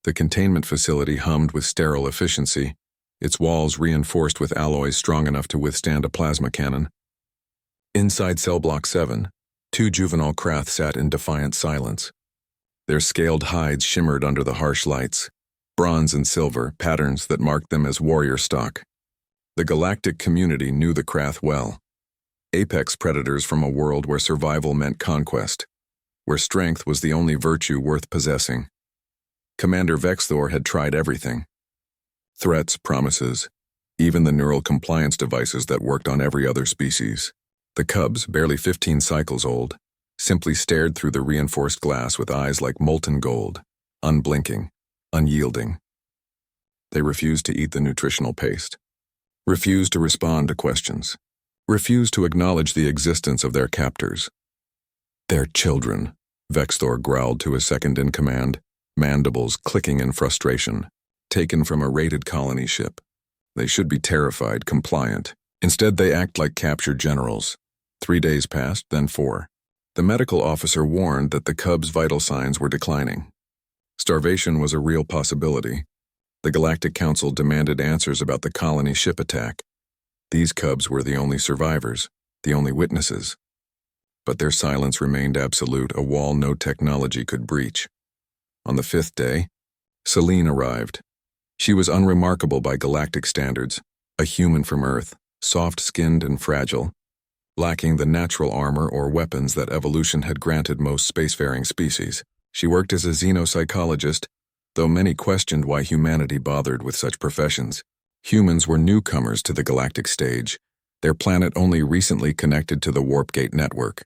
The containment facility hummed with sterile efficiency, its walls reinforced with alloys strong enough to withstand a plasma cannon. Inside cell block 7, 2 juvenile Krath sat in defiant silence. Their scaled hides shimmered under the harsh lights, bronze and silver, patterns that marked them as warrior stock. The galactic community knew the Krath well. Apex predators from a world where survival meant conquest, where strength was the only virtue worth possessing. Commander Vexthor had tried everything. Threats, promises, even the neural compliance devices that worked on every other species. The cubs, barely 15 cycles old, simply stared through the reinforced glass with eyes like molten gold, unblinking, unyielding. They refused to eat the nutritional paste, refused to respond to questions, refused to acknowledge the existence of their captors. Their children, Vexthor growled to his second-in-command, mandibles clicking in frustration, taken from a raided colony ship. They should be terrified, compliant. Instead, they act like captured generals. 3 days passed, then 4. The medical officer warned that the cubs' vital signs were declining. Starvation was a real possibility. The Galactic Council demanded answers about the colony ship attack. These cubs were the only survivors, the only witnesses. But their silence remained absolute, a wall no technology could breach. On the 5th day, Selene arrived. She was unremarkable by galactic standards, a human from Earth, soft-skinned and fragile, lacking the natural armor or weapons that evolution had granted most spacefaring species. She worked as a xenopsychologist, though many questioned why humanity bothered with such professions. Humans were newcomers to the galactic stage, their planet only recently connected to the Warp Gate network.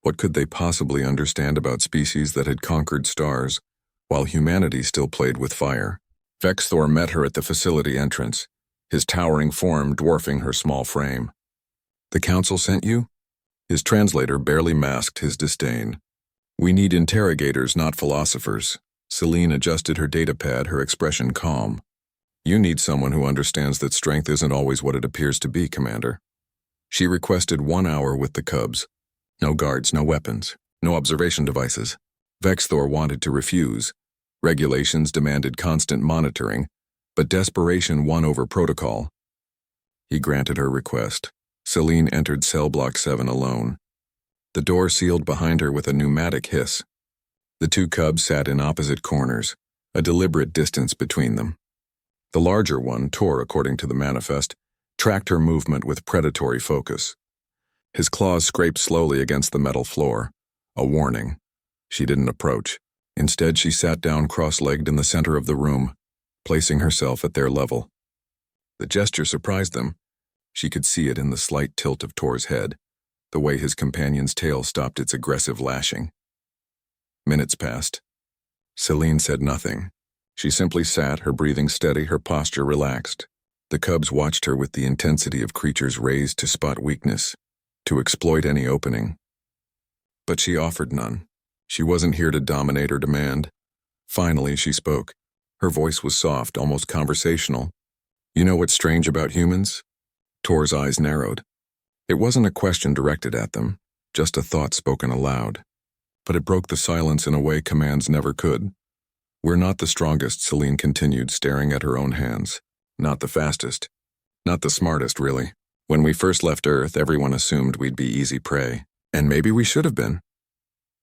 What could they possibly understand about species that had conquered stars, while humanity still played with fire? Vexthor met her at the facility entrance, his towering form dwarfing her small frame. "The council sent you?" His translator barely masked his disdain. "We need interrogators, not philosophers." Selene adjusted her datapad, her expression calm. "You need someone who understands that strength isn't always what it appears to be, Commander." She requested 1 hour with the cubs. No guards, no weapons, no observation devices. Vexthor wanted to refuse. Regulations demanded constant monitoring, but desperation won over protocol. He granted her request. Selene entered cell block 7 alone. The door sealed behind her with a pneumatic hiss. The 2 cubs sat in opposite corners, a deliberate distance between them. The larger one, Tor according to the manifest, tracked her movement with predatory focus. His claws scraped slowly against the metal floor, a warning. She didn't approach. Instead, she sat down cross-legged in the center of the room, placing herself at their level. The gesture surprised them. She could see it in the slight tilt of Tor's head, the way his companion's tail stopped its aggressive lashing. Minutes passed. Selene said nothing. She simply sat, her breathing steady, her posture relaxed. The cubs watched her with the intensity of creatures raised to spot weakness, to exploit any opening. But she offered none. She wasn't here to dominate or demand. Finally, she spoke. Her voice was soft, almost conversational. "You know what's strange about humans?" Tor's eyes narrowed. It wasn't a question directed at them, just a thought spoken aloud. But it broke the silence in a way commands never could. "We're not the strongest," Selene continued, staring at her own hands. "Not the fastest. Not the smartest, really. When we first left Earth, everyone assumed we'd be easy prey. And maybe we should have been."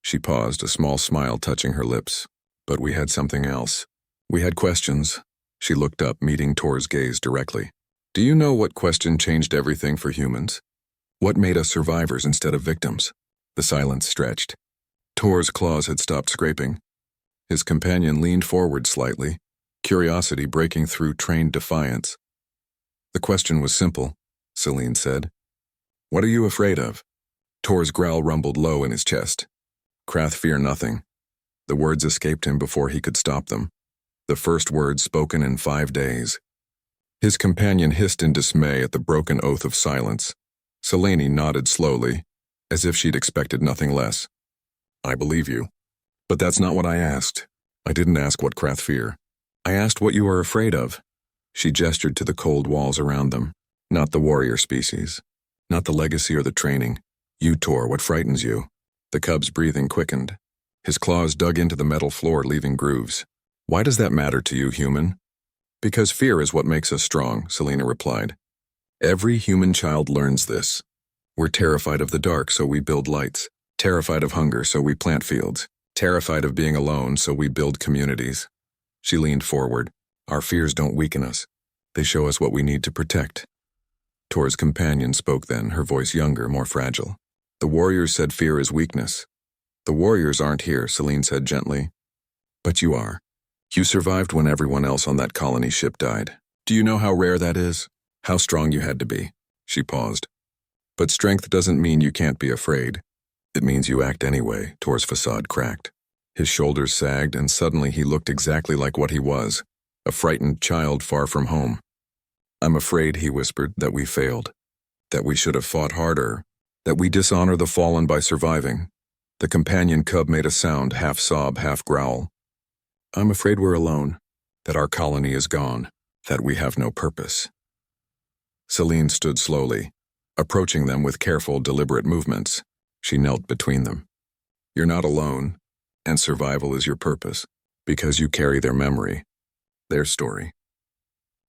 She paused, a small smile touching her lips. "But we had something else. We had questions." She looked up, meeting Tor's gaze directly. "Do you know what question changed everything for humans? What made us survivors instead of victims?" The silence stretched. Tor's claws had stopped scraping. His companion leaned forward slightly, curiosity breaking through trained defiance. "The question was simple," Selene said. "What are you afraid of?" Tor's growl rumbled low in his chest. "Krath fear nothing." The words escaped him before he could stop them. The first words spoken in 5 days. His companion hissed in dismay at the broken oath of silence. Selene nodded slowly, as if she'd expected nothing less. "I believe you. But that's not what I asked. I didn't ask what Krath fear. I asked what you are afraid of." She gestured to the cold walls around them. "Not the warrior species. Not the legacy or the training. You, Tor, what frightens you?" The cub's breathing quickened. His claws dug into the metal floor, leaving grooves. Why does that matter to you, human? Because fear is what makes us strong, Selena replied. Every human child learns this. We're terrified of the dark, so we build lights. Terrified of hunger, so we plant fields. Terrified of being alone, so we build communities. She leaned forward. Our fears don't weaken us. They show us what we need to protect. Tor's companion spoke then, her voice younger, more fragile. The warriors said fear is weakness. The warriors aren't here, Selene said gently. But you are. You survived when everyone else on that colony ship died. Do you know how rare that is? How strong you had to be? She paused. But strength doesn't mean you can't be afraid. It means you act anyway, Tor's facade cracked. His shoulders sagged, and suddenly he looked exactly like what he was, a frightened child far from home. I'm afraid, he whispered, that we failed, that we should have fought harder, that we dishonor the fallen by surviving. The companion cub made a sound, half sob, half growl. I'm afraid we're alone, that our colony is gone, that we have no purpose. Selene stood slowly, approaching them with careful, deliberate movements. She knelt between them. You're not alone, and survival is your purpose, because you carry their memory, their story.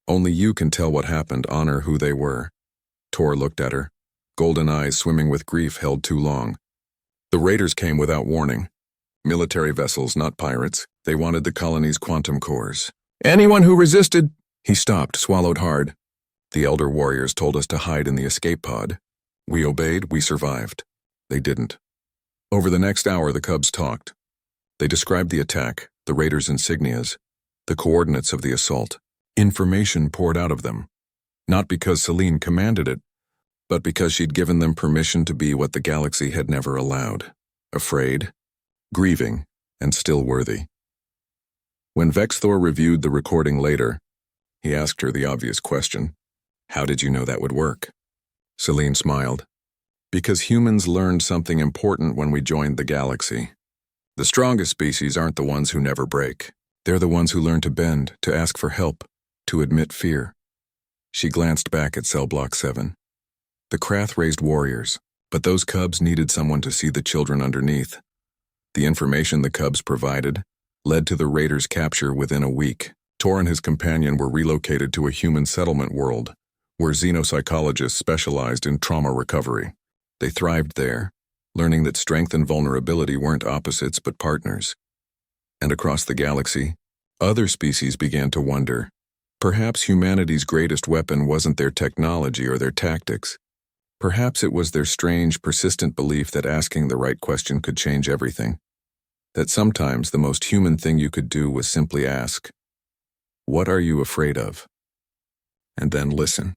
Only you can tell what happened, honor who they were. Tor looked at her, golden eyes swimming with grief held too long. The raiders came without warning. Military vessels, not pirates. They wanted the colony's quantum cores. Anyone who resisted... He stopped, swallowed hard. The elder warriors told us to hide in the escape pod. We obeyed, we survived. They didn't. Over the next hour, the cubs talked. They described the attack, the raiders' insignias, the coordinates of the assault. Information poured out of them. Not because Selene commanded it, but because she'd given them permission to be what the galaxy had never allowed. Afraid, grieving, and still worthy. When Vexthor reviewed the recording later, he asked her the obvious question. How did you know that would work? Selene smiled. Because humans learned something important when we joined the galaxy. The strongest species aren't the ones who never break. They're the ones who learn to bend, to ask for help, to admit fear. She glanced back at Cell Block 7. The Krath raised warriors, but those cubs needed someone to see the children underneath. The information the cubs provided led to the raiders' capture within a week. Tor and his companion were relocated to a human settlement world, where xenopsychologists specialized in trauma recovery. They thrived there, learning that strength and vulnerability weren't opposites but partners. And across the galaxy, other species began to wonder. Perhaps humanity's greatest weapon wasn't their technology or their tactics. Perhaps it was their strange, persistent belief that asking the right question could change everything. That sometimes the most human thing you could do was simply ask, "What are you afraid of?" And then listen.